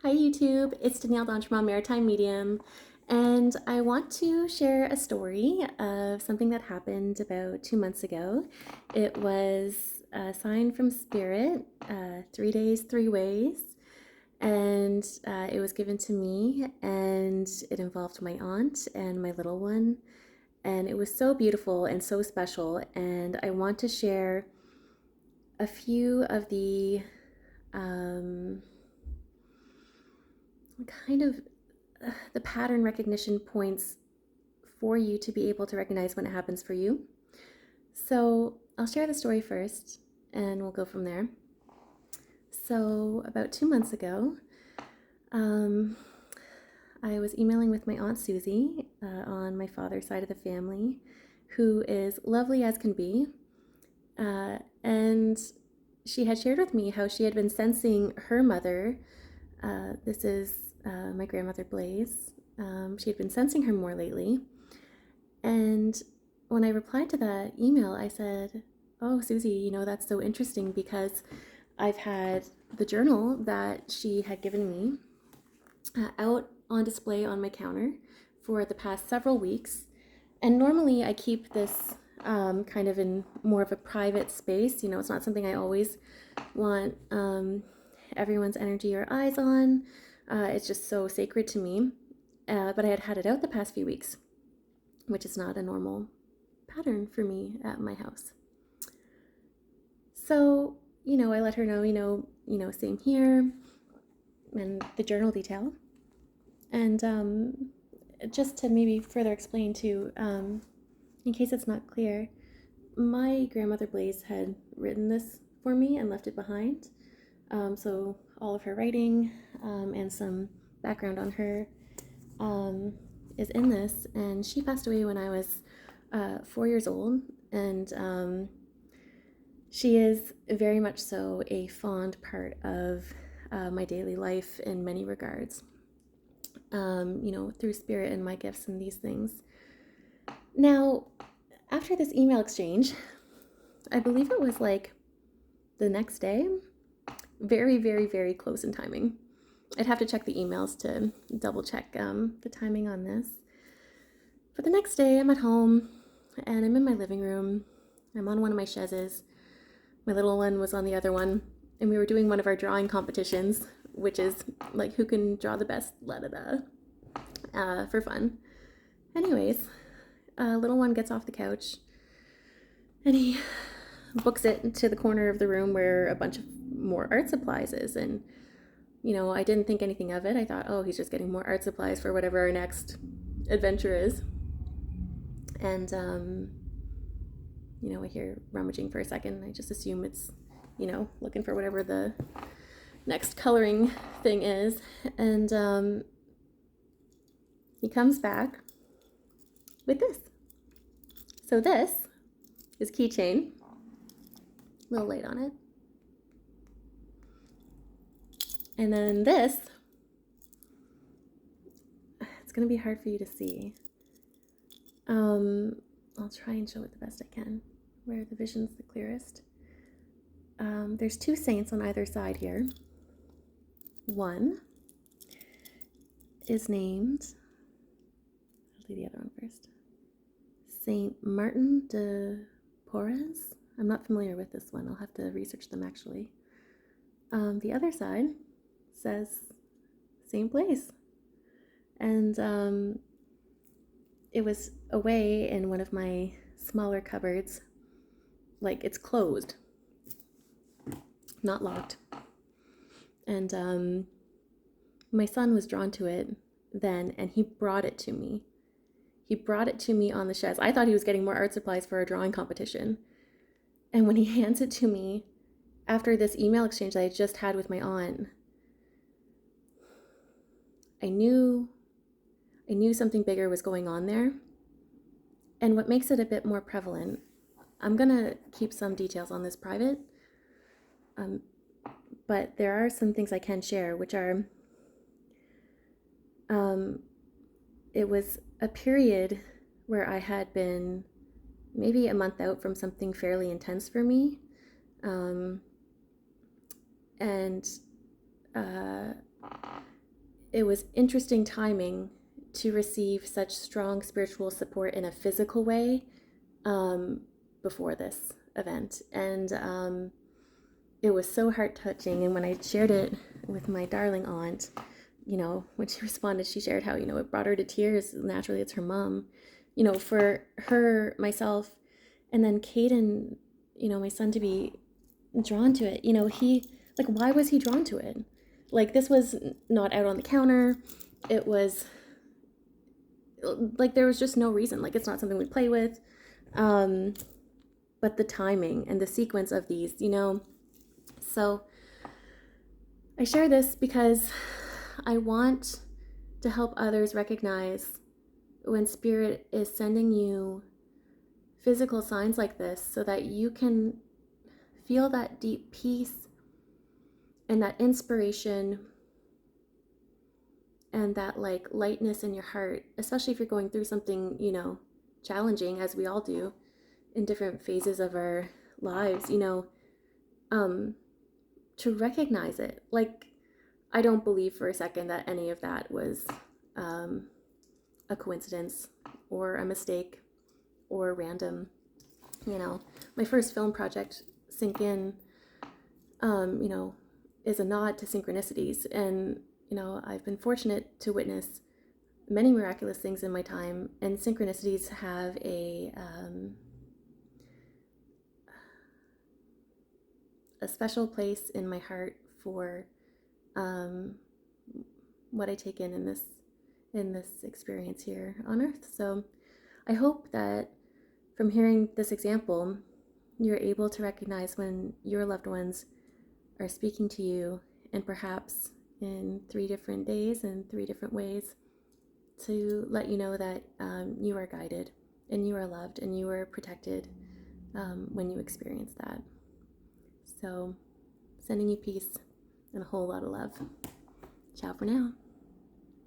Hi YouTube, it's Danielle Dontremont, Maritime Medium, and I want to share a story of something that happened about 2 months ago. It was a sign from Spirit, 3 days, 3 ways, and it was given to me, and it involved my aunt and my little one, and it was so beautiful and so special, and I want to share a few of the um, kind of the pattern recognition points for you to be able to recognize when it happens for you. So I'll share the story first and we'll go from there. So about 2 months ago, um, I was emailing with my Aunt Susie on my father's side of the family, who is lovely as can be. And she had shared with me how she had been sensing her mother. This is my grandmother Blaze. She had been sensing her more lately. And when I replied to that email, I said, "Oh, Susie, that's so interesting because I've had the journal that she had given me out on display on my counter for the past several weeks. And normally I keep this kind of in more of a private space. It's not something I always want everyone's energy or eyes on. It's just so sacred to me. But I had had it out the past few weeks, which is not a normal pattern for me at my house. So, I let her know, same here, and the journal detail. And just to maybe further explain too, in case it's not clear, my grandmother Blaze had written this for me and left it behind. So all of her writing and some background on her is in this. And she passed away when I was 4 years old. And she is very much so a fond part of my daily life in many regards, through spirit and my gifts and these things. Now, after this email exchange, I believe it was like the next day, very, very, very close in timing. I'd have to check the emails to double check the timing on this. But the next day, I'm at home and I'm in my living room. I'm on one of my chaises. My little one was on the other one, and we were doing one of our drawing competitions, which is like who can draw the best da-da-da for fun. Anyways, little one gets off the couch and he books it to the corner of the room where a bunch of more art supplies is. And I didn't think anything of it. I thought, oh, he's just getting more art supplies for whatever our next adventure is. And I hear rummaging for a second. I just assume it's looking for whatever the next coloring thing is. And he comes back with this. So this is keychain. A little light on it. And then this, it's going to be hard for you to see. I'll try and show it the best I can, where the vision's the clearest. There's two saints on either side here. One is named, I'll do the other one first, Saint Martin de Porres. I'm not familiar with this one. I'll have to research them actually. The other side says Saint Blaise. And it was away in one of my smaller cupboards. Like, it's closed, not locked. And my son was drawn to it then, and he brought it to me. He brought it to me on the chaise. I thought he was getting more art supplies for a drawing competition. And when he hands it to me after this email exchange that I just had with my aunt, I knew something bigger was going on there. And what makes it a bit more prevalent, I'm gonna keep some details on this private, but there are some things I can share, which are, it was a period where I had been maybe a month out from something fairly intense for me. And it was interesting timing to receive such strong spiritual support in a physical way before this event. And it was so heart touching. And when I shared it with my darling aunt, when she responded, she shared how, it brought her to tears. Naturally, it's her mom. For her, myself, and then Caden, my son, to be drawn to it. Why was he drawn to it? Like, this was not out on the counter. It was like, there was just no reason. Like, it's not something we play with. But the timing and the sequence of these, So I share this because I want to help others recognize when Spirit is sending you physical signs like this so that you can feel that deep peace and that inspiration and that lightness in your heart, especially if you're going through something, challenging, as we all do in different phases of our lives, to recognize it. Like, I don't believe for a second that any of that was a coincidence or a mistake or random. My first film project, Sink In, is a nod to synchronicities. And, I've been fortunate to witness many miraculous things in my time, and synchronicities have a special place in my heart for what I take in this experience here on Earth. So I hope that from hearing this example, you're able to recognize when your loved ones are speaking to you, and perhaps in 3 different days and 3 different ways, to let you know that you are guided and you are loved and you are protected when you experience that. So, sending you peace and a whole lot of love. Ciao for now.